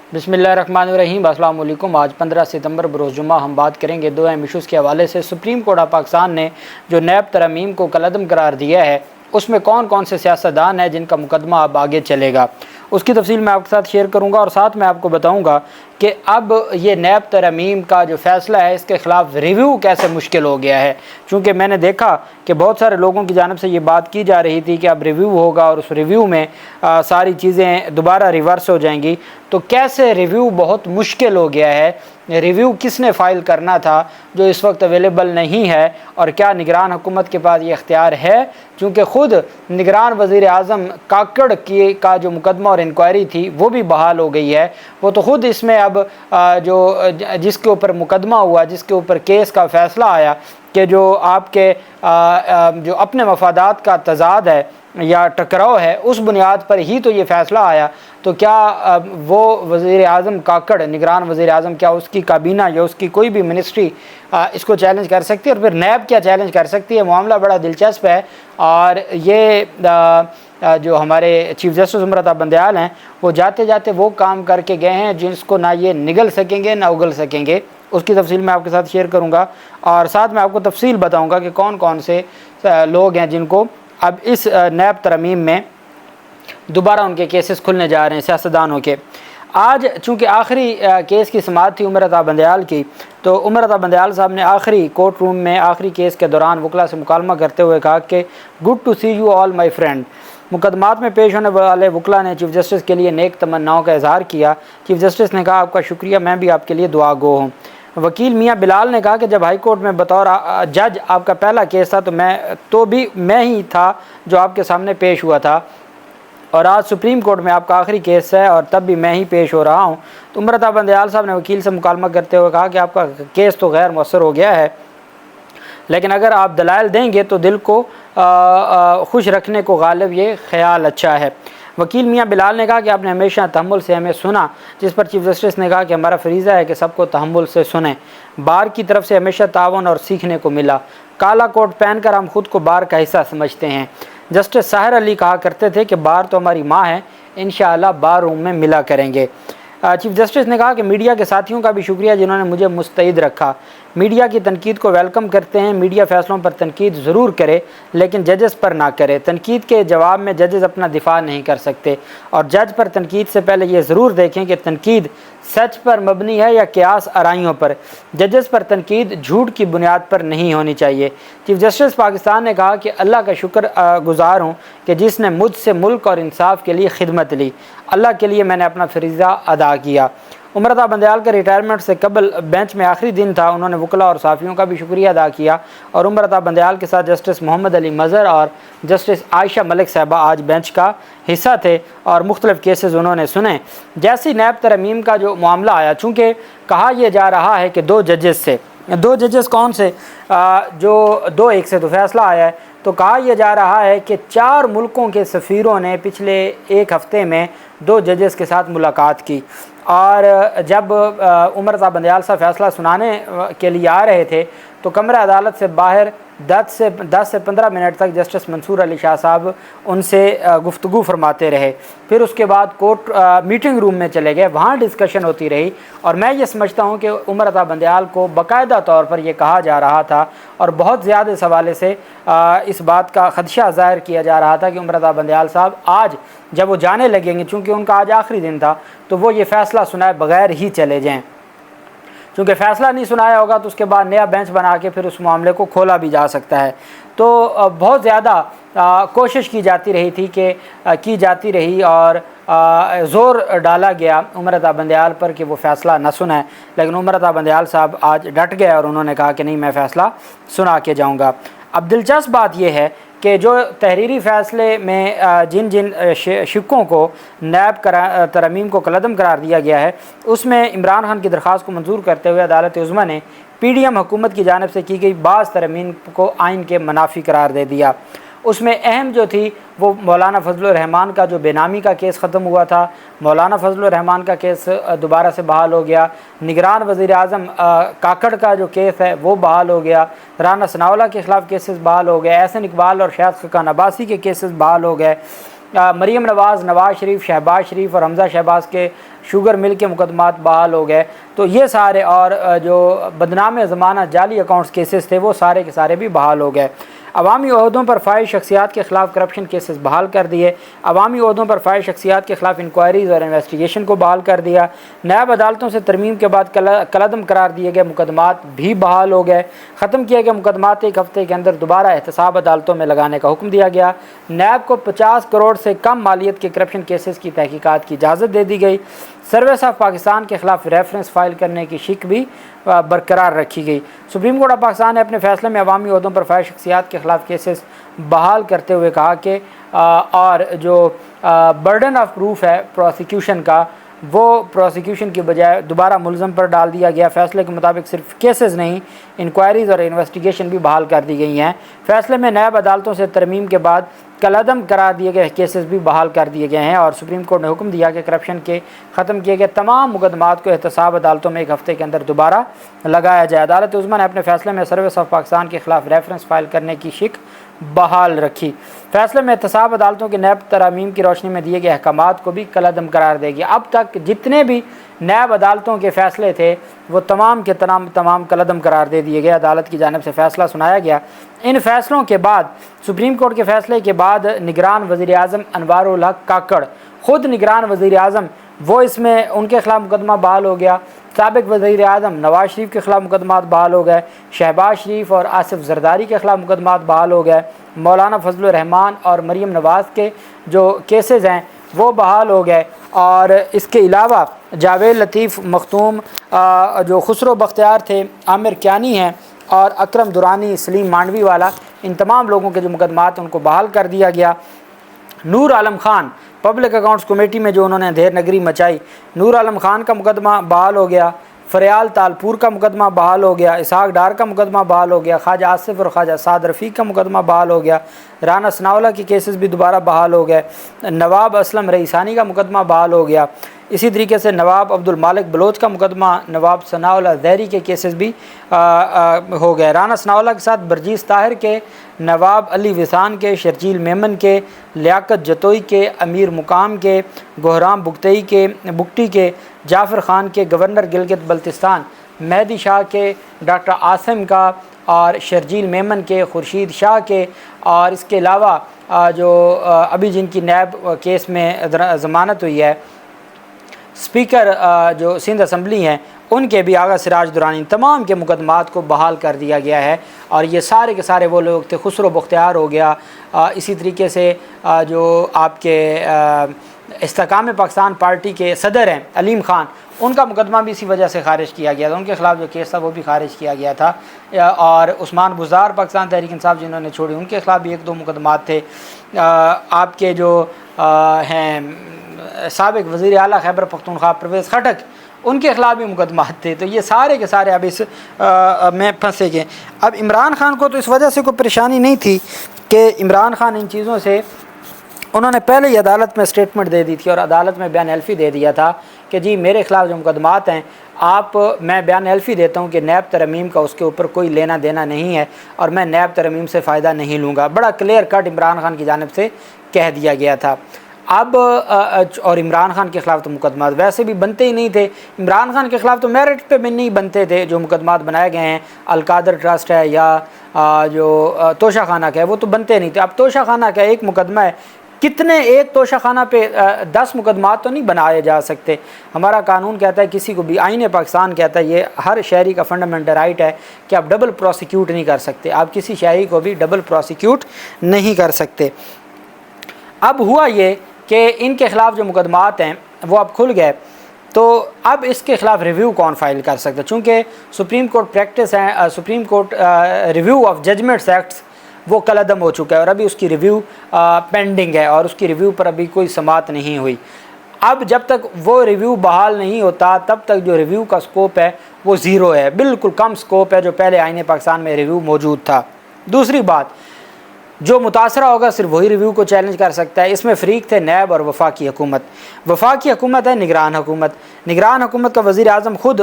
बिस्मिल्लाहिर्रहमानिर्रहीम। अस्सलाम वालेकुम। आज 15 सितंबर बरोज़ जुम्मा हम बात करेंगे दो अहम इशूज़ के हवाले से। सुप्रीम कोर्ट ऑफ पाकिस्तान ने जो नैब तरमीम को कलअदम करार दिया है, उसमें कौन कौन से सियासतदान हैं जिनका मुकदमा अब आगे चलेगा, उसकी तफसील मैं आपके साथ शेयर करूँगा। और साथ में आपको बताऊँगा कि अब ये नैब तरमीम का जो फ़ैसला है, इसके ख़िलाफ़ रिव्यू कैसे मुश्किल हो गया है। चूँकि मैंने देखा कि बहुत सारे लोगों की जानिब से ये बात की जा रही थी कि अब रिव्यू होगा और उस रिव्यू में सारी चीज़ें दोबारा रिवर्स हो जाएंगी। तो कैसे रिव्यू बहुत मुश्किल हो गया है, रिव्यू किसने फ़ाइल करना था जो इस वक्त अवेलेबल नहीं है, और क्या निगरान हुकूमत के पास ये इख्तियार है। चूँकि ख़ुद निगरान वज़ीर आज़म काकड़ की का जो मुकदमा और इंक्वायरी थी वो भी बहाल हो गई है। वो तो ख़ुद इसमें अब जो जिसके ऊपर मुकदमा हुआ, जिसके ऊपर केस का फ़ैसला आया कि जो आपके जो अपने मफादात का तज़ाद है या टकराव है, उस बुनियाद पर ही तो ये फ़ैसला आया। तो क्या वो वज़ीर आज़म काकड़, निगरान वज़ीर आज़म, क्या उसकी काबीना या उसकी कोई भी मिनिस्ट्री इसको चैलेंज कर सकती है, और फिर नैब क्या चैलेंज कर सकती है। मामला बड़ा दिलचस्प है। और ये जो हमारे चीफ़ जस्टिस उमरता बंदयाल हैं, वो जाते जाते वो काम करके गए हैं जिसको ना ये निगल सकेंगे ना उगल सकेंगे। उसकी तफसील मैं आपके साथ शेयर करूँगा, और साथ में आपको तफसील बताऊँगा कि कौन कौन से लोग हैं जिनको अब इस नैब तरमीम में दोबारा उनके केसेस खुलने जा रहे हैं, सियासतदानों के। आज चूँकि आखिरी केस की समाअत थी उमरता बंदयाल की, तो उमरता बंदयाल साहब ने आखिरी कोर्ट रूम में आखिरी केस के दौरान वकला से मुकालमा करते हुए कहा कि good to see you all my friend. मुकदमात में पेश होने वाले वकला ने चीफ़ जस्टिस के लिए नेक तमन्नाओं का इजहार किया। चीफ़ जस्टिस ने कहा, आपका शुक्रिया, मैं भी आपके लिए दुआ गो हूँ। वकील मियाँ बिलाल ने कहा कि जब हाई कोर्ट में बतौर जज आपका पहला केस था तो मैं ही था जो आपके सामने पेश हुआ था, और आज सुप्रीम कोर्ट में आपका आखिरी केस है और तब भी मैं ही पेश हो रहा हूँ। तो उमरता बंदयाल साहब ने वकील से मुकालमा करते हुए कहा कि आपका केस तो गैर मौसर हो गया है, लेकिन अगर आप दलाइल देंगे तो दिल को खुश रखने को गालिब ये ख्याल अच्छा है। वकील मियाँ बिलाल ने कहा कि आपने हमेशा तहम्मुल से हमें सुना, जिस पर चीफ़ जस्टिस ने कहा कि हमारा फरीज़ा है कि सबको तहम्मुल से सुने। बार की तरफ से हमेशा तावन और सीखने को मिला। काला कोट पहनकर हम खुद को बार का हिस्सा समझते हैं। जस्टिस साहिर अली कहा करते थे कि बार तो हमारी माँ है, इंशाअल्लाह बार रूम में मिला करेंगे। चीफ़ जस्टिस ने कहा कि मीडिया के साथियों का भी शुक्रिया जिन्होंने मुझे मुस्तैद रखा। मीडिया की तनकीद को वेलकम करते हैं। मीडिया फ़ैसलों पर तनकीद ज़रूर करे, लेकिन जजेस पर ना करे। तनकीद के जवाब में जजेस अपना दिफा नहीं कर सकते, और जज पर तनकीद से पहले ये ज़रूर देखें कि तनकीद सच पर मबनी है या क़यास आराइयों पर। जजेस पर तनकीद झूठ की बुनियाद पर नहीं होनी चाहिए। चीफ़ जस्टिस पाकिस्तान ने कहा कि अल्लाह का शुक्र गुज़ार हूँ कि जिसने मुझसे मुल्क और इंसाफ के लिए खिदमत ली। अल्लाह के लिए मैंने अपना फ़रीज़ा अदा किया। उमरता बंदयाल का रिटायरमेंट से कबल बेंच में आखिरी दिन था। उन्होंने वकला और साफ़ियों का भी शुक्रिया अदा किया, और उमरता बंदयाल के साथ जस्टिस मोहम्मद अली मज़हर और जस्टिस आयशा मलिक साहबा आज बेंच का हिस्सा थे और मुख्तलिफ़ केसेस उन्होंने सुने। जैसी नैब तरमीम का जो मामला आया, चूँकि कहा यह जा रहा है कि दो जजेस कौन से, जो 2-1 से तो फैसला आया है, तो कहा यह जा रहा है कि 4 मुल्कों के सफ़ीरों ने पिछले 1 हफ़्ते में 2 जजेस के साथ मुलाकात की। और जब उमरता बंदयाल साहब फ़ैसला सुनाने के लिए आ रहे थे, तो कमरा अदालत से बाहर 10 से 15 मिनट तक जस्टिस मंसूर अली शाह साहब उनसे गुफ्तगू फरमाते रहे। फिर उसके बाद कोर्ट मीटिंग रूम में चले गए, वहाँ डिस्कशन होती रही। और मैं ये समझता हूँ कि उमरता बंदयाल को बाकायदा तौर पर यह कहा जा रहा था, और बहुत ज़्यादा इस हवाले से इस बात का ख़दशा ज़ाहिर किया जा रहा था कि उमरता बंदयाल साहब आज जब वो जाने लगेंगे, चूँकि उनका आज आखिरी दिन था, तो वो ये फ़ैसला सुनाए बगैर ही चले जाएँ। क्योंकि फ़ैसला नहीं सुनाया होगा तो उसके बाद नया बेंच बना के फिर उस मामले को खोला भी जा सकता है। तो बहुत ज़्यादा कोशिश की जाती रही और ज़ोर डाला गया उमरता बंदयाल पर कि वो फ़ैसला न सुनाए, लेकिन उमरता बंदयाल साहब आज डट गए और उन्होंने कहा कि नहीं, मैं फ़ैसला सुना के जाऊँगा। अब दिलचस्प बात यह है कि जो तहरीरी फ़ैसले में जिन शिक्कों को नैब तरमीम को कलअदम करार दिया गया है, उसमें इमरान खान की दरख्वास्त को मंजूर करते हुए अदालत उज़्मा ने PDM हुकूमत की जानिब से की गई बाज़ तरमीम को आइन के मनाफी करार दे दिया। उसमें अहम जो थी वो मौलाना फजलुर रहमान का जो बेनामी का केस ख़त्म हुआ था, मौलाना फजलुर रहमान का केस दोबारा से बहाल हो गया। निगरान वज़ीर आज़म काकड़ का जो केस है वो बहाल हो गया। राना सनाउल्लाह के ख़िलाफ़ केसेस बहाल हो गए। एहसन इकबाल और शायद खान अब्बासी के केसेस बहाल हो गए। مریم نواز، نواز شریف، شہباز شریف اور حمزہ شہباز کے شوگر مل کے مقدمات بحال ہو گئے. تو یہ سارے اور جو بدنام زمانہ جعلی اکاؤنٹس کیسز تھے وہ سارے کے سارے بھی بحال ہو گئے. عوامی عہدوں پر فائز شخصیات کے خلاف کرپشن کیسز بحال کر دیے. عوامی عہدوں پر فائز شخصیات کے خلاف انکوائریز اور انویسٹیگیشن کو بحال کر دیا. نیب عدالتوں سے ترمیم کے بعد کالعدم قرار دیے گئے مقدمات بھی بحال ہو گئے. ختم کیے گئے مقدمات ایک ہفتے کے اندر دوبارہ احتساب عدالتوں میں لگانے کا حکم دیا گیا. نیب کو 50 کروڑ سے کم مالیت کے کرپشن کیسز کی تحقیقات کی اجازت دے دی گئی. سروس آف پاکستان کے خلاف ریفرنس فائل کرنے کی شک بھی برقرار رکھی گئی. سپریم کورٹ آف پاکستان نے اپنے فیصلے میں عوامی عہدوں پر فائز شخصیات کے خلاف کیسز بحال کرتے ہوئے کہا کہ اور جو برڈن آف پروف ہے پروسیکیوشن کا وہ پروسیکیوشن کی بجائے دوبارہ ملزم پر ڈال دیا گیا. فیصلے کے مطابق صرف کیسز نہیں انکوائریز اور انویسٹیگیشن بھی بحال کر دی گئی ہیں. فیصلے میں نیب عدالتوں سے ترمیم کے بعد کالعدم قرار دیے گئے کیسز بھی بحال کر دیے گئے ہیں اور سپریم کورٹ نے حکم دیا کہ کرپشن کے ختم کیے گئے تمام مقدمات کو احتساب عدالتوں میں ایک ہفتے کے اندر دوبارہ لگایا جائے. عدالت عظمیٰ نے اپنے فیصلے میں سروس آف پاکستان کے خلاف ریفرنس فائل کرنے کی شک بحال رکھی. فیصلے میں احتساب عدالتوں کے نیب ترامیم کی روشنی میں دیے گئے احکامات کو بھی کالعدم قرار دے گی. اب تک جتنے بھی نیب عدالتوں کے فیصلے تھے وہ تمام کے تمام کالعدم قرار دے دیے گئے. عدالت کی جانب سے فیصلہ سنایا گیا. ان فیصلوں کے بعد سپریم کورٹ کے فیصلے کے بعد نگران وزیر اعظم انوار الحق کاکڑ خود نگران وزیر اعظم وہ اس میں ان کے خلاف مقدمہ بحال ہو گیا. سابق وزیر اعظم نواز شریف کے خلاف مقدمات بحال ہو گئے. شہباز شریف اور آصف زرداری کے خلاف مقدمات بحال ہو گئے. مولانا فضل الرحمان اور مریم نواز کے جو کیسز ہیں وہ بحال ہو گئے. اور اس کے علاوہ جاوید لطیف مختوم جو خسرو بختیار تھے، عامر کیانی ہیں اور اکرم دورانی، سلیم مانڈوی والا، ان تمام لوگوں کے جو مقدمات ان کو بحال کر دیا گیا. نور Alam Khan public accounts committee میں جو انہوں نے دھیر نگری مچائی، نور عالم خان کا مقدمہ بحال ہو گیا. فریال تالپور کا مقدمہ بحال ہو گیا. اسحاق ڈار کا مقدمہ بحال ہو گیا. خواجہ آصف اور خواجہ سعد رفیق کا مقدمہ بحال ہو گیا. رانا ثناءاللہ کی کیسز بھی دوبارہ بحال ہو گئے. نواب اسلم رئیسانی کا مقدمہ بحال ہو گیا. اسی طریقے سے نواب عبد المالک بلوچ کا مقدمہ، نواب ثناءاللہ زہری کے کیسز بھی ہو گئے. رانا ثناءاللہ کے ساتھ برجیس طاہر کے، نواب علی وسان کے، شرجیل میمن کے، لیاقت جتوئی کے، امیر مقام کے، گہرام بگٹی کے، جعفر خان کے، گورنر گلگت بلتستان مہدی شاہ کے، ڈاکٹر عاصم کا اور شرجیل میمن کے، خورشید شاہ کے، اور اس کے علاوہ جو ابھی جن کی نیب کیس میں ضمانت ہوئی ہے اسپیکر جو سندھ اسمبلی ہیں ان کے بھی آغا سراج درانی، تمام کے مقدمات کو بحال کر دیا گیا ہے. اور یہ سارے کے سارے وہ لوگ تھے. خسرو بختیار ہو گیا. اسی طریقے سے جو آپ کے استحکام پاکستان پارٹی کے صدر ہیں علیم خان، ان کا مقدمہ بھی اسی وجہ سے خارج کیا گیا تھا. ان کے خلاف جو کیس تھا وہ بھی خارج کیا گیا تھا. اور عثمان بزدار پاکستان تحریک انصاف جنہوں نے چھوڑی، ان کے خلاف بھی 1-2 مقدمات تھے. آپ کے جو ہیں سابق وزیر اعلیٰ خیبر پختونخوا پرویز خٹک، ان کے خلاف بھی مقدمات تھے. تو یہ سارے کے سارے اب اس میں پھنسے گئے. اب عمران خان کو تو اس وجہ سے کوئی پریشانی نہیں تھی کہ عمران خان ان چیزوں سے انہوں نے پہلے ہی عدالت میں اسٹیٹمنٹ دے دی تھی اور عدالت میں بیان حلفی دے دیا تھا کہ جی میرے خلاف جو مقدمات ہیں میں بیان حلفی دیتا ہوں کہ نیب ترمیم کا اس کے اوپر کوئی لینا دینا نہیں ہے اور میں نیب ترمیم سے فائدہ نہیں لوں گا. بڑا کلیئر کٹ عمران خان کی جانب سے کہہ دیا گیا تھا. اب اور عمران خان کے خلاف تو مقدمات ویسے بھی بنتے ہی نہیں تھے. عمران خان کے خلاف تو میرٹ پہ بھی نہیں بنتے تھے. جو مقدمات بنائے گئے ہیں القادر ٹرسٹ ہے یا جو توشہ خانہ کا ہے وہ تو بنتے نہیں تھے. اب توشہ خانہ کا ایک مقدمہ ہے، کتنے ایک توشہ خانہ پہ 10 مقدمات تو نہیں بنائے جا سکتے. ہمارا قانون کہتا ہے کسی کو بھی، آئین پاکستان کہتا ہے یہ ہر شہری کا فنڈامنٹل رائٹ ہے کہ آپ ڈبل پروسیکیوٹ نہیں کر سکتے. آپ کسی شہری کو بھی ڈبل پروسیکیوٹ نہیں کر سکتے. اب ہوا یہ کہ ان کے خلاف جو مقدمات ہیں وہ اب کھل گئے، تو اب اس کے خلاف ریویو کون فائل کر سکتا ہے؟ چونکہ سپریم کورٹ پریکٹس ہے، supreme court review of judgments acts وہ کالعدم ہو چکا ہے اور ابھی اس کی ریویو پینڈنگ ہے اور اس کی ریویو پر ابھی کوئی سماعت نہیں ہوئی. اب جب تک وہ ریویو بحال نہیں ہوتا تب تک جو ریویو کا سکوپ ہے وہ زیرو ہے، بالکل کم سکوپ ہے جو پہلے آئین پاکستان میں ریویو موجود تھا. دوسری بات، जो मुतासरा होगा सिर्फ वही रिव्यू को चैलेंज कर सकता है। इसमें फ़रीक थे नैब और वफाकी हुकूमत। वफाकी हुकूमत है निगरान हुकूमत। निगरान हुकूमत का वज़ीर आज़म खुद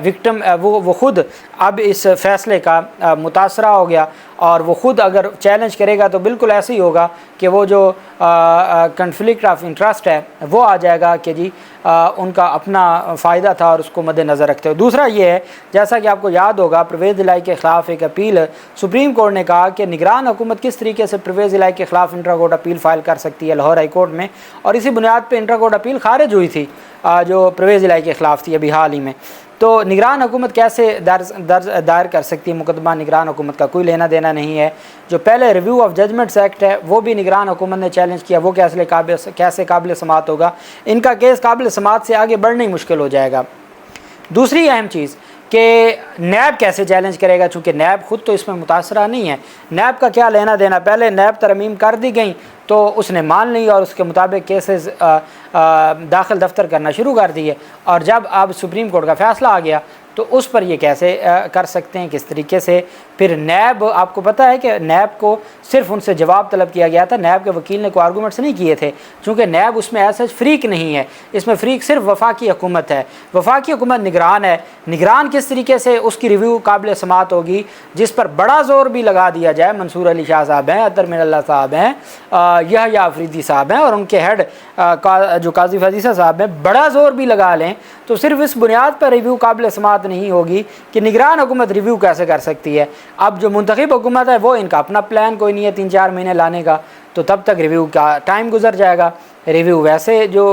विक्टिम वो खुद अब इस फ़ैसले का मुतासरा हो गया, और वो ख़ुद अगर चैलेंज करेगा तो बिल्कुल ऐसे ही होगा कि वो जो कन्फ्लिक्ट ऑफ इंटरेस्ट है वो आ जाएगा कि जी उनका अपना फ़ायदा था और उसको मद्देनज़र रखते हुए। दूसरा ये है, जैसा कि आपको याद होगा, परवेज़ इलाही के ख़िलाफ़ एक अपील सुप्रीम कोर्ट ने कहा कि निगरान हुकूमत किस तरीके से परवेज़ इलाही के ख़िलाफ़ इंट्रा कोर्ट अपील फ़ाइल कर सकती है लाहौर हाई कोर्ट में, और इसी बुनियाद पर इंट्रा कोर्ट अपील खारिज हुई थी जो परवेज़ इलाही के ख़िलाफ़ थी अभी हाल ही में। तो निगरान हुकूमत कैसे दायर कर सकती है मुकदमा? निगरान हुकूमत का कोई लेना देना नहीं है। जो पहले रिव्यू ऑफ जजमेंट्स एक्ट है वो भी निगरान हुकूमत ने चैलेंज किया, वो कैसे काबिल समात होगा? इनका केस काबिल समात से आगे बढ़ना ही मुश्किल हो जाएगा। दूसरी अहम चीज़ कि नैब कैसे चैलेंज करेगा, चूँकि नैब खुद तो इसमें मुतासरा नहीं है। नैब का क्या लेना देना? पहले नैब तरमीम कर दी गई तो उसने मान ली और उसके मुताबिक केसेस दाखिल दफ्तर करना शुरू कर दिए, और जब अब सुप्रीम कोर्ट का फ़ैसला आ गया तो उस पर ये कैसे कर सकते हैं, किस तरीके से? फिर नैब, आपको पता है कि नैब को सिर्फ उनसे जवाब तलब किया गया था, नैब के वकील ने कोई आर्गूमेंट्स नहीं किए थे, चूँकि नैब उसमें ऐसा फ़रीक नहीं है। इसमें फ़रीक सिर्फ वफाकी हुकूमत है। वफाकी हुकूमत निगरान है। निगरान किस तरीके से उसकी रिव्यू काबिल समात होगी, जिस पर बड़ा ज़ोर भी लगा दिया जाए। मंसूर अली शाह साहब हैं, अतर मिनल्ला साहब हैं, यहया अफरीदी साहब हैं, और उनके हेड जो काजी फजीसा साहब हैं, बड़ा ज़ोर भी लगा लें तो सिर्फ इस बुनियाद पर रिव्यू काबिल समात नहीं होगी कि निगरान हुकूमत रिव्यू कैसे कर सकती है। अब जो मुंतखब हुकूमत है वो इनका अपना प्लान कोई नहीं है 3-4 महीने लाने का, तो तब तक रिव्यू का टाइम गुजर जाएगा, रिव्यू वैसे जो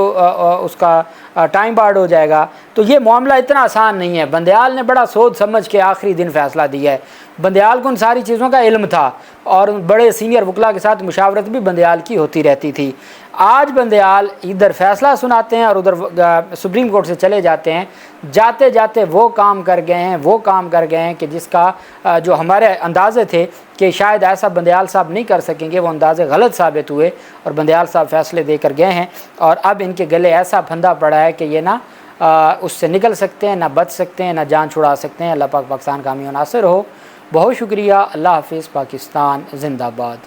उसका टाइम बार्ड हो जाएगा। तो ये मामला इतना आसान नहीं है। बंदयाल ने बड़ा सोच समझ के आखिरी दिन फ़ैसला दिया है। बंदयाल को उन सारी चीज़ों का इल्म था, और बड़े सीनियर वकला के साथ मुशावरत भी बंदयाल की होती रहती थी। आज बंदयाल इधर फ़ैसला सुनाते हैं और उधर सुप्रीम कोर्ट से चले जाते हैं। जाते जाते वो काम कर गए हैं कि जिसका जो हमारे अंदाज़े थे कि शायद ऐसा बंदयाल साहब नहीं कर सकेंगे, वो अंदाज़े गलत साबित हुए और बंदयाल साहब फ़ैसले देकर गए हैं। और अब इनके गले ऐसा फंदा पड़ा है कि ये ना उससे निकल सकते हैं, ना बच सकते हैं, ना जान छुड़ा सकते हैं। अल्लाह पाक पाकिस्तान कामयाब नासिर हो। बहुत शुक्रिया। अल्लाह हाफ़िज़। पाकिस्तान ज़िंदाबाद।